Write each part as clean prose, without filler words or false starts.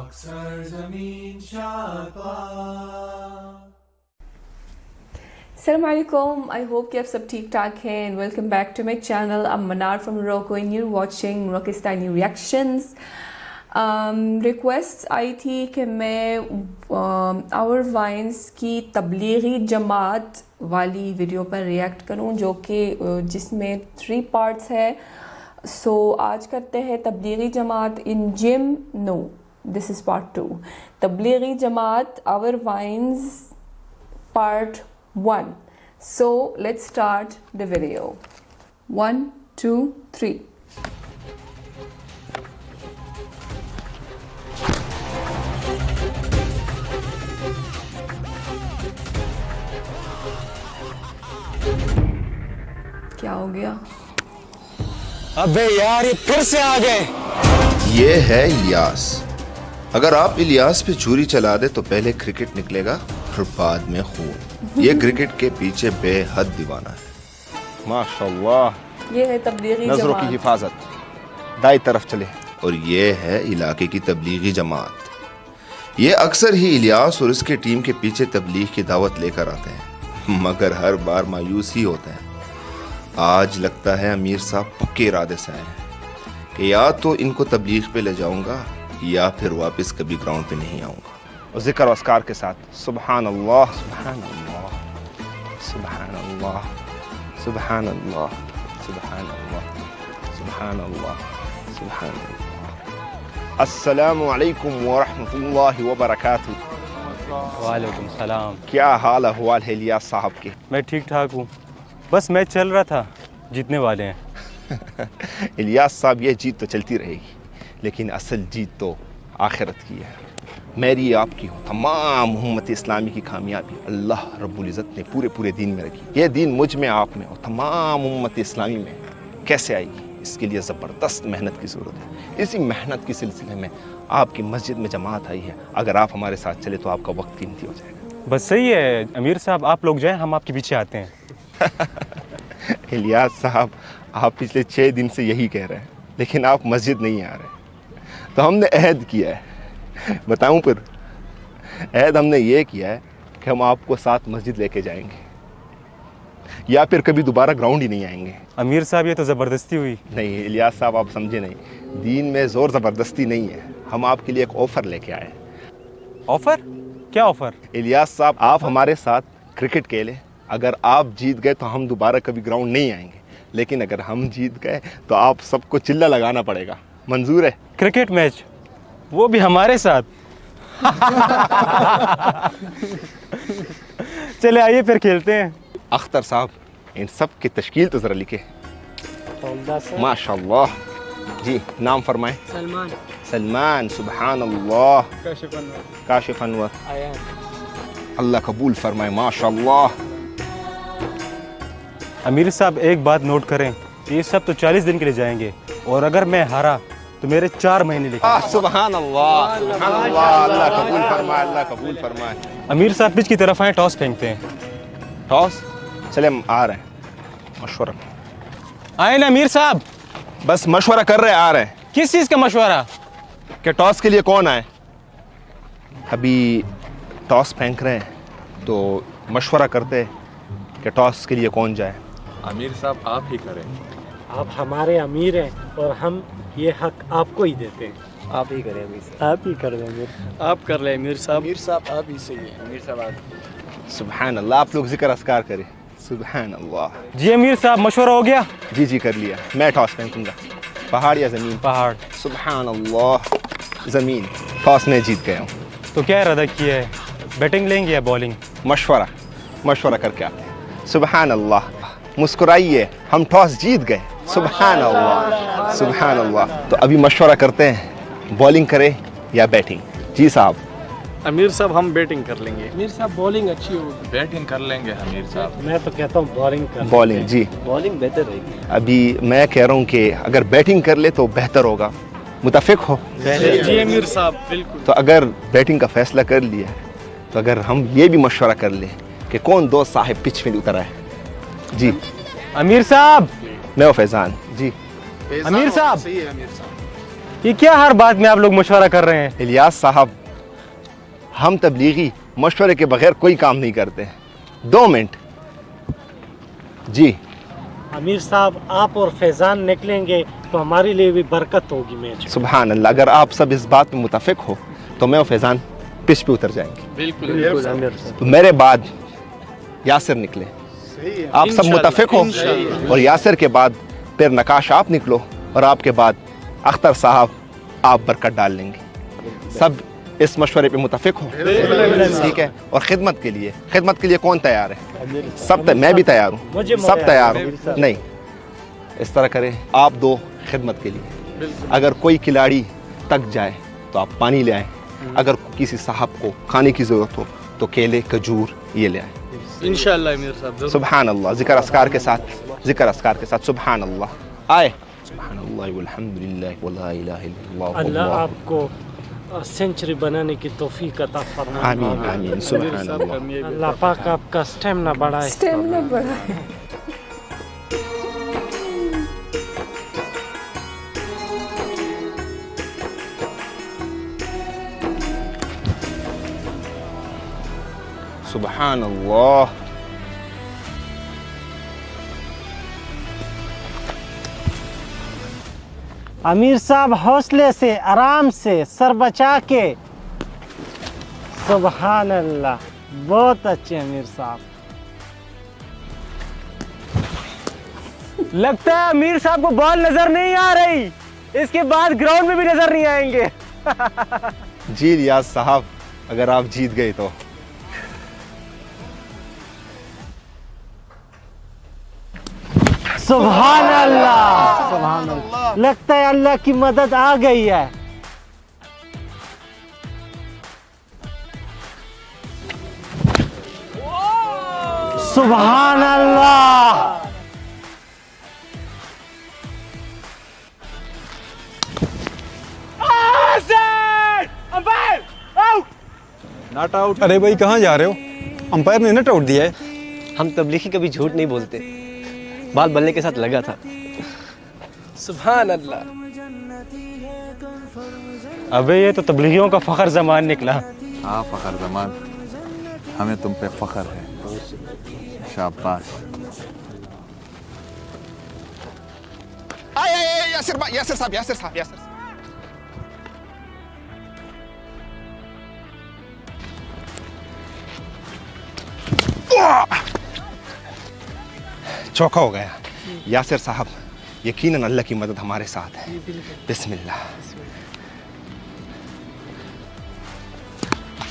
Assalamualaikum. I hope कि आप सब ठीक ठाक हैं and welcome back to my channel. I'm Manar from Morocco and you're watching Moroccistani Reactions. Requests आई थी कि मैं Our Vines की तबलीगी जमात वाली वीडियो पर रिएक्ट करूं जो कि जिसमें 3 पार्ट्स है. सो आज करते हैं Tablighi Jamaat in gym. No, this is part 2. Tablighi Jamaat Our Vines part 1. So let's start the video. 1, 2, 3. क्या हो गया? अबे यार ये फिर से आ गए. ये है इलियास. अगर आप इलियास पे छुरी चला दे तो पहले क्रिकेट निकलेगा और बाद में खून. ये क्रिकेट के पीछे बेहद दीवाना है. माशाल्लाह. ये है तबलीगी नजरों की जमात. हिफाजत. दाई तरफ चले. और ये है इलाके की तबलीगी जमात. ये अक्सर ही इलियास और उसके टीम के पीछे तबलीग की दावत लेकर आते हैं, मगर हर बार मायूस ही होते हैं. आज लगता है अमीर साहब पक्के इरादे से आए हैं कि या तो इनको तबलीग पे ले जाऊंगा या फिर वापस कभी ग्राउंड पे नहीं आऊंगा. और जिक्र और अस्कार के साथ सुभान अल्लाह, सुभान अल्लाह, सुभान अल्लाह, सुभान अल्लाह, सुभान अल्लाह, सुभान अल्लाह, सुभान अल्लाह. अस्सलामु अलैकुम व रहमतुल्लाहि व बरकातुहू. वालेकुम सलाम. क्या हाल अहवाल है इलियास साहब के? मैं ठीक ठाक हूँ. बस मैच चल रहा था, जीतने वाले हैं. इलियास साहब ये जीत तो चलती रहेगी, लेकिन असल जीत तो आखिरत की है. मेरी आपकी हो, तमाम उम्मत इस्लामी की कामयाबी अल्लाह रब्बुल इज़्ज़त ने पूरे दीन में रखी. ये दीन मुझ में, आप में और तमाम उम्मत इस्लामी में कैसे आएगी, इसके लिए ज़बरदस्त मेहनत की ज़रूरत है. इसी मेहनत के सिलसिले में आपकी मस्जिद में जमात आई है. अगर आप हमारे साथ चले तो आपका वक्त कीमती हो जाएगा. बस सही है अमीर साहब, आप लोग जाएं, हम आपके पीछे आते हैं. इलियास साहब, आप पिछले 6 दिन से यही कह रहे हैं, लेकिन आप मस्जिद नहीं आ रहे. तो हमने अहद किया है, बताऊं फिर. अहद हमने ये किया है कि हम आपको साथ मस्जिद लेके जाएंगे या फिर कभी दोबारा ग्राउंड ही नहीं आएंगे. अमीर साहब ये तो ज़बरदस्ती हुई. नहीं इलियास साहब, आप समझे नहीं. दीन में ज़ोर ज़बरदस्ती नहीं है. हम आपके लिए एक ऑफ़र लेके आए. ऑफ़र? क्या ऑफ़र? इलियास साहब, आप हमारे साथ क्रिकेट खेलें. अगर आप जीत गए तो हम दोबारा कभी ग्राउंड नहीं आएंगे, लेकिन अगर हम जीत गए तो आप सबको चिल्ला लगाना पड़ेगा. मंजूर है? क्रिकेट मैच, वो भी हमारे साथ. चले आइए फिर खेलते हैं. अख्तर साहब, इन सब की तश्कील तो ज़रा लिखे. माशाल्लाह. जी, नाम फरमाएं. सलमान. सलमान. सुभान अल्लाह. काशिफ अनवर. अल्लाह कबूल फरमाए. माशाल्लाह. अमीर साहब एक बात नोट करें, ये सब तो 40 दिन के लिए जाएंगे, और अगर मैं हारा तो मेरे 4 महीने लिखे. सुभान अल्लाह, सुभान अल्लाह. अल्लाह कबूल फरमाए, अल्लाह कबूल फरमाए. अमीर साहब पिच की तरफ आए, टॉस फेंकते हैं. टॉस? चले हम आ रहे हैं. मशवरा आए ना अमीर साहब. बस मशवरा कर रहे, आ रहे हैं. किस चीज़ का मशवरा? कि टॉस के लिए कौन आए. अभी टॉस फेंक रहे हैं तो मशवरा करते हैं कि टॉस के लिए कौन जाए. अमीर साहब आप ही करें. आप हमारे अमीर हैं और हम ये हक आपको ही देते हैं. आप ही करें अमीर साहब. आप ही कर दें अमीर. आप कर ले अमीर साहब. अमीर साहब आप ही सही है. अमीर साहब आप. सुभान अल्लाह. आप लोग जिक्र अस्कार करें. सुभान अल्लाह. जी अमीर साहब, मशवरा हो गया? जी कर लिया. मैं टॉस फेंकूंगा. पहाड़ या ज़मीन? पहाड़. सुभान अल्लाह. ज़मीन. टॉस में जीत गया हूँ. तो क्या इरादा किया है, बैटिंग लेंगे या बॉलिंग? मशवरा करके आते हैं. सुभान अल्लाह. मुस्कुराइए, हम टॉस जीत गए. सुभान अल्लाह, सुभान अल्लाह. तो अभी मशवरा करते हैं, बॉलिंग करें या बैटिंग. जी साहब. अमीर साहब हम बैटिंग कर लेंगे. अमीर साहब बॉलिंग अच्छी होगी. बैटिंग कर लेंगे अमीर साहब. मैं तो कहता हूँ बॉलिंग कर. बॉलिंग. जी बॉलिंग बेहतर रहेगी. अभी मैं कह रहा हूँ कि अगर बैटिंग कर ले तो बेहतर होगा. मुतफिक हो? जी अमीर साहब बिल्कुल. तो अगर बैटिंग का फैसला कर लिया तो अगर हम ये भी मशवरा कर लें कि कौन दोस्त साहिब पिच में उतर आए. जी अमीर साहब. मैं फैजान. जी अमीर साहब. सही है अमीर साहब. ये क्या हर बात में आप लोग मशवरा कर रहे हैं? इलियास साहब, हम तबलीगी मशवरे के बगैर कोई काम नहीं करते हैं। 2 मिनट जी। अमीर साहब, आप और फैज़ान निकलेंगे तो हमारे लिए भी बरकत होगी मैच में। सुभान अल्लाह, अगर आप सब इस बात में मुतफिक हो तो मैं और फैज़ान पिच पे उतर जाएंगे। बिल्कुल तो मेरे बाद यासिर निकले। आप सब मुतफिक हो, और यासिर के बाद फिर नकाश आप निकलो, और आपके बाद अख्तर साहब आप बरकत डाल लेंगे। सब इस मशवरे पे मुतफिक हो? ठीक है। और खिदमत के लिए कौन तैयार है? सब मैं भी तैयार हूँ, सब तैयार हो। नहीं, इस तरह करें, आप 2 खिदमत के लिए। अगर कोई खिलाड़ी तक जाए तो आप पानी ले आए, अगर किसी साहब को खाने की ज़रूरत हो तो केले खजूर ये ले आए। इंशाअल्लाह अमीर साहब। सुभान अल्लाह, जिक्र अस्कार के साथ सुभान अल्लाह। आए सुभान अल्लाह वल्हम्दुलिल्लाह वला इलाहा इल्लल्लाह। अल्लाह आपको सेंचुरी बनाने की तौफीक अता फरमाए। आमीन आमीन सुभान अल्लाह। अल्लाह पाक आपका स्टेमिना बढ़ाए। स्टेमिना बढ़ा है। सुभान अल्लाह। अमीर साहब, हौसले से, आराम से, सर बचा के। सुभान अल्लाह, बहुत अच्छे अमीर साहब। लगता है अमीर साहब को बॉल नजर नहीं आ रही, इसके बाद ग्राउंड में भी नजर नहीं आएंगे। जी इलियास साहब, अगर आप जीत गए तो सुभान अल्लाह, सुभान अल्लाह। लगता है अल्लाह की मदद आ गई है। सुभान अल्लाह। Not out. अरे भाई, कहाँ जा रहे हो? अंपायर ने नॉट आउट दिया है। हम तबलीगी कभी झूठ नहीं बोलते, बाल बल्ले के साथ लगा था। सुभान अल्लाह। अबे ये तो तबलीगियों का फखर जमान निकला। हाँ फखर जमान, हमें तुम पे फखर है। शाबाश। यासिर साहब। चौका हो गया। यासिर साहब, यकीनन अल्लाह की मदद हमारे साथ है। बिस्मिल्लाह।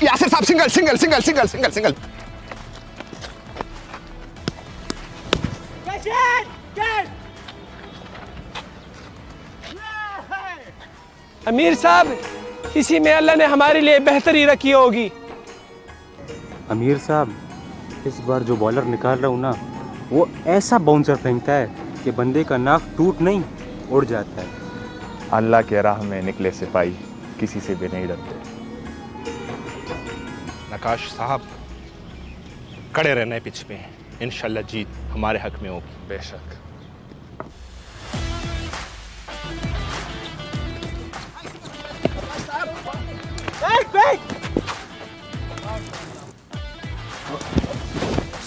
यासिर साहब, सिंगल। अमीर साहब, इसी में अल्लाह ने हमारे लिए बेहतरी रखी होगी। अमीर साहब, इस बार जो बॉलर निकाल रहा हूँ ना, वो ऐसा बाउंसर फेंकता है कि बंदे का नाक टूट नहीं उड़ जाता है। अल्लाह के राह में निकले सिपाही किसी से भी नहीं डरते। नकाश साहब, कड़े रहना है पिच पे, इंशाल्लाह जीत हमारे हक में होगी। बेशक।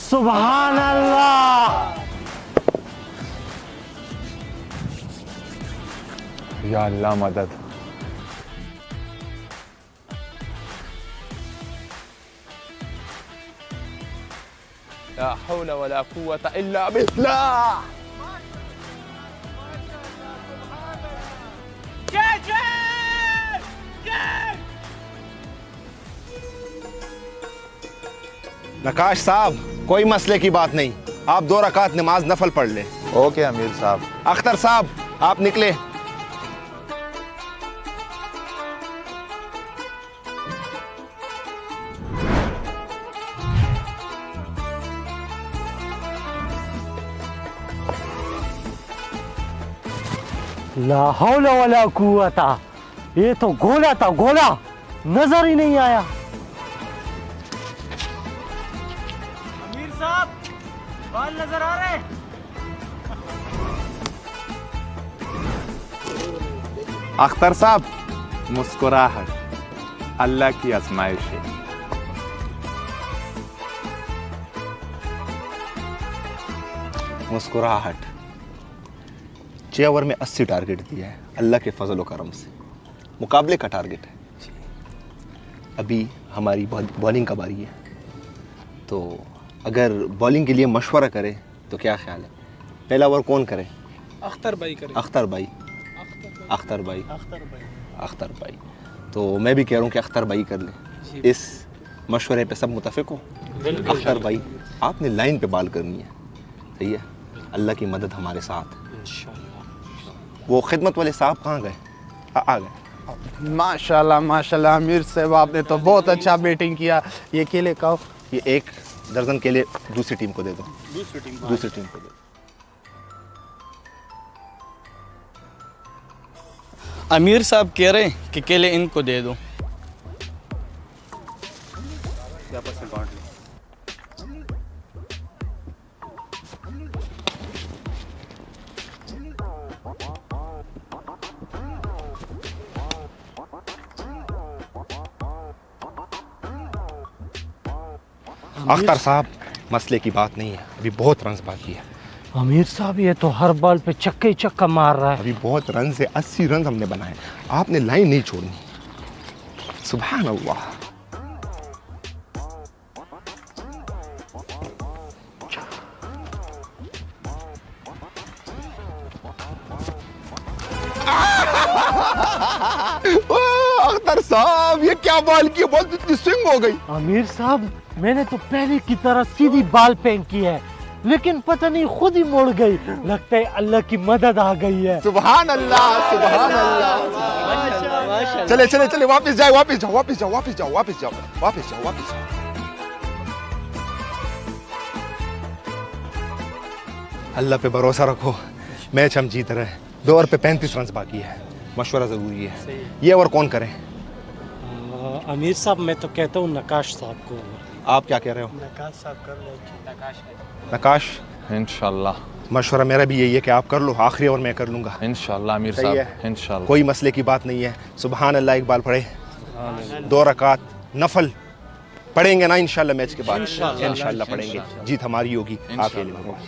सुभान अल्लाह। या अल्लाह मदद। ला हौला वला कुव्वता इल्ला बिल्लाह। नकाश साहब, कोई मसले की बात नहीं, आप 2 रकात नमाज नफल पढ़ ले। ओके अमीर साहब। अख्तर साहब, आप निकले। ला हौला वला कुव्वता, ये तो गोला था, गोला नजर ही नहीं आया। अमीर साहब, बॉल नजर आ रहे? अख्तर साहब, मुस्कुराहट अल्लाह की आजमाइश है। मुस्कुराहट 6 ओवर में 80 टारगेट दिया है अल्लाह के फजल व करम से, मुकाबले का टारगेट है। अभी हमारी बॉलिंग का बारी है, तो अगर बॉलिंग के लिए मशवरा करें तो क्या ख्याल है? पहला ओवर कौन करे? अख्तर भाई करे। अख्तर भाई। तो मैं भी कह रहा हूँ कि अख्तर भाई कर ले। इस मशवरे पे सब मुतफिक हो? अख्तर भाई, आपने लाइन पे बाल करनी है, सही है? अल्लाह की मदद हमारे साथ। वो खिदमत वाले साहब कहाँ गए? आ गए। माशाल्लाह माशाल्लाह आमिर साहब, आपने तो बहुत अच्छा बैटिंग किया। ये केले खाओ। ये 1 दर्जन केले दूसरी टीम को दे दो। दूसरी टीम को दे दो। अमीर साहब कह रहे हैं कि केले इनको दे दो। अख्तर साहब, मसले की बात नहीं है, अभी बहुत रन बाकी है। अमीर साहब, ये तो हर बॉल पे चक्के ही चक्का मार रहा है। अभी बहुत रन से 80 रन हमने बनाए, आपने लाइन नहीं छोड़नी। सुभान अल्लाह। अख्तर साहब, ये क्या बॉल की? बॉल इतनी स्विंग हो गई। अमीर साहब, मैंने तो पहले की तरह सीधी बॉल फेंक की है, लेकिन पता नहीं खुद ही मुड़ गई। लगता है अल्लाह की मदद आ गई है। सुभान अल्लाह, सुभान अल्लाह। चले चले चले, वापस जाओ, वापस जाओ, वापस जाओ, वापस जाओ, वापस जाओ, वापस जाओ, वापस जाओ। अल्लाह पे भरोसा रखो, मैच हम जीत रहे हैं। 2 ओवर पे 35 रन बाकी है, मशवरा जरूरी है। ये ओवर कौन करे? अमीर साहब, मैं तो कहता हूँ नकाश साहब को। आप क्या कह रहे हो? नकाश साहब कर लो। नकाश, इंशाल्लाह मशवरा मेरा भी यही है कि आप कर लो, आखिरी ओवर मैं कर लूंगा। इंशाल्लाह अमीर सही साहब, है? इंशाल्लाह। कोई मसले की बात नहीं है। सुभान अल्लाह इकबाल पढ़े, 2 रकात नफल पढ़ेंगे ना इंशाल्लाह मैच के बाद? इंशाल्लाह पढ़ेंगे। जीत हमारी होगी, आपके लिए होगी।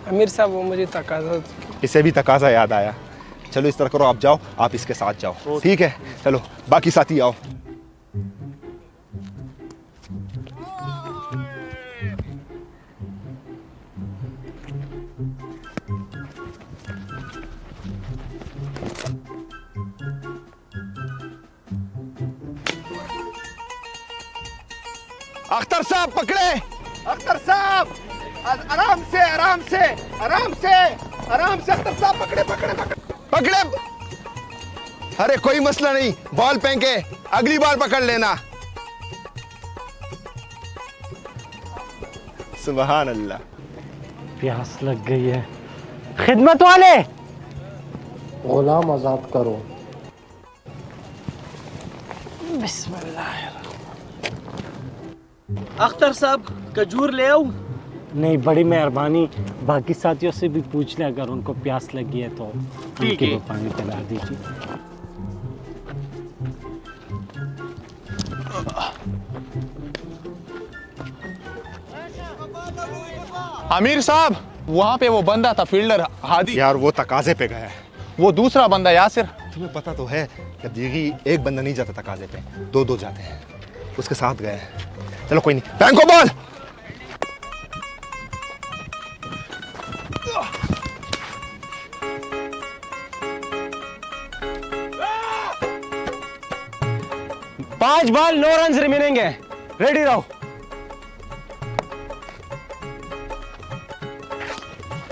अमीर साहब, वो मुझे तकाजा। इसे भी तकाजा याद आया। चलो इस तरह करो, आप जाओ, आप इसके साथ जाओ, ठीक है? चलो बाकी साथी आओ। अख्तर साहब पकड़े, अख्तर साहब, आराम से आराम से आराम से आराम से। अख्तर साहब पकड़े पकड़े पकड़े पकड़े। अरे कोई मसला नहीं, बॉल फेंके, अगली बार पकड़ लेना। सुभान अल्लाह। प्यास लग गई है। खिदमत वाले, गुलाम आजाद करो। बिस्मिल्लाह। अख्तर साहब, खजूर ले आऊं? नहीं, बड़ी मेहरबानी। बाकी साथियों से भी पूछ ले, अगर उनको प्यास लगी है तो उनके लिए पानी पिला दीजिए। अमीर साहब, वहाँ पे वो बंदा था फील्डर हादी। यार वो तकाजे पे गया है। वो दूसरा बंदा यासिर। तुम्हें पता तो है कि दीगी एक बंदा नहीं जाता तकाजे पे, 2-2 जाते हैं। उसके साथ गए। चलो कोई नहीं, फेंको बॉल। पांच बॉल 9 रन रिमेनिंग है, रेडी रहो।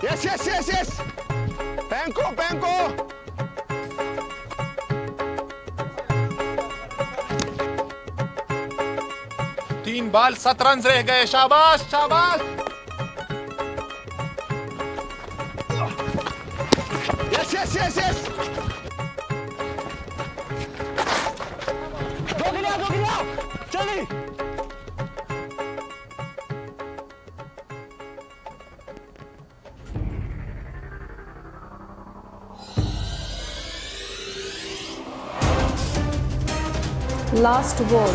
यस यस यस यस, फेंको फेंको। 3 बॉल 7 रन रह गए। शाबाश शाबाश। Yes yes yes yes. दो गिलिया चली। Last ball.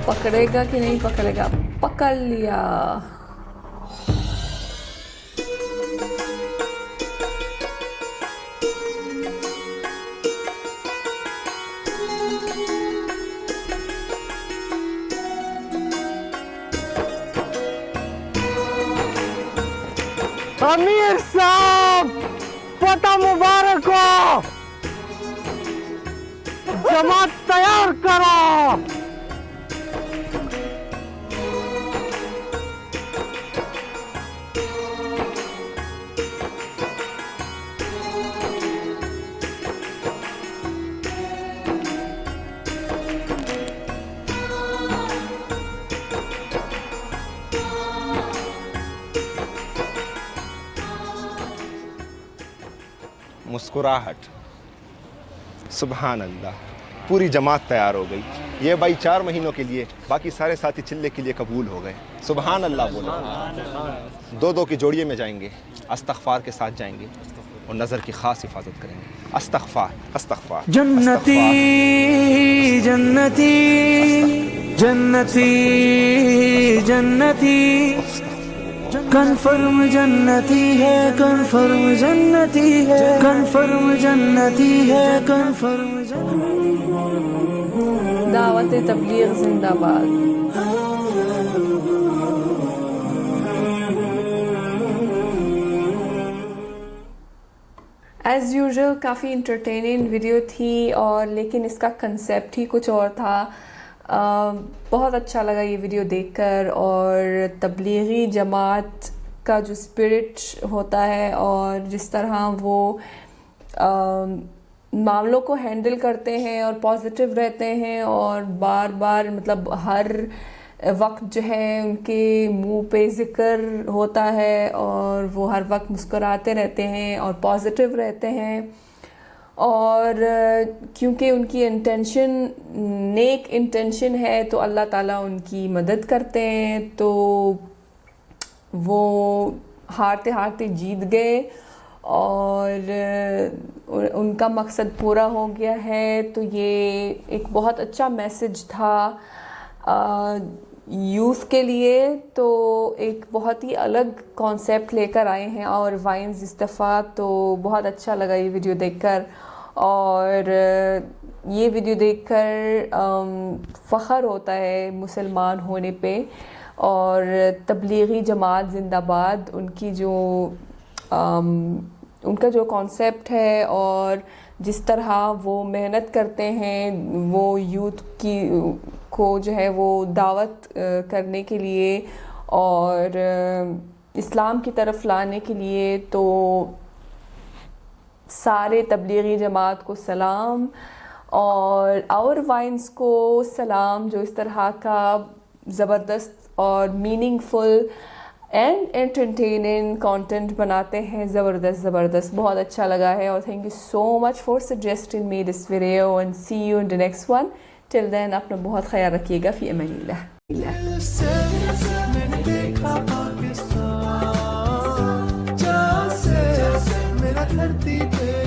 पकड़ेगा कि नहीं पकड़ेगा? पकड़ लिया। अमीर साहब, पता मुबारक हो, जमात तैयार करो। मुस्कुराहट। सुभान अल्लाह, पूरी जमात तैयार हो गई। ये भाई 4 महीनों के लिए, बाकी सारे साथी चिल्ले के लिए कबूल हो गए। सुभान अल्लाह बोलो। 2-2 की जोड़िए में जाएंगे, अस्तगफार के साथ जाएंगे और नज़र की खास हिफाजत करेंगे। अस्तगफार अस्तगफार। जन्नती जन्नती जन्नती जन्नती कन्फर्म जन्नती है, कन्फर्म जन्नती है, कन्फर्म जन्नती है, कन्फर्म। दावत तबलीग जिंदाबाद। एज़ यूजुअल काफ़ी इंटरटेनिंग वीडियो थी, और लेकिन इसका कंसेप्ट ही कुछ और था। बहुत अच्छा लगा ये वीडियो देखकर, और तबलीगी जमात का जो स्पिरिट होता है और जिस तरह वो मामलों को हैंडल करते हैं और पॉजिटिव रहते हैं, और बार बार मतलब हर वक्त जो है उनके मुंह पे ज़िक्र होता है और वो हर वक्त मुस्कुराते रहते हैं और पॉजिटिव रहते हैं। और क्योंकि उनकी इंटेंशन नेक इंटेंशन है तो अल्लाह ताला उनकी मदद करते हैं, तो वो हारते हारते जीत गए और उनका मकसद पूरा हो गया है। तो ये एक बहुत अच्छा मैसेज था यूथ के लिए। तो एक बहुत ही अलग कॉन्सेप्ट लेकर आए हैं और वाइन्स इस दफ़ा, तो बहुत अच्छा लगा ये वीडियो देखकर। और ये वीडियो देखकर फ़ख्र होता है मुसलमान होने पे, और तबलीगी जमात ज़िंदाबाद। उनकी जो उनका जो कॉन्सेप्ट है और जिस तरह वो मेहनत करते हैं, वो यूथ की को जो है वो दावत करने के लिए और इस्लाम की तरफ लाने के लिए, तो सारे तबलीगी जमात को सलाम और आवर वाइन्स को सलाम, जो इस तरह का ज़बरदस्त और मीनिंगफुल एंड एंटरटेनिंग कंटेंट बनाते हैं। ज़बरदस्त बहुत अच्छा लगा है। और thank you so much for suggesting me this video, and see you in the next one. Till then अपना बहुत ख्याल रखिएगा। फी अमानिल्लाह। धरती पे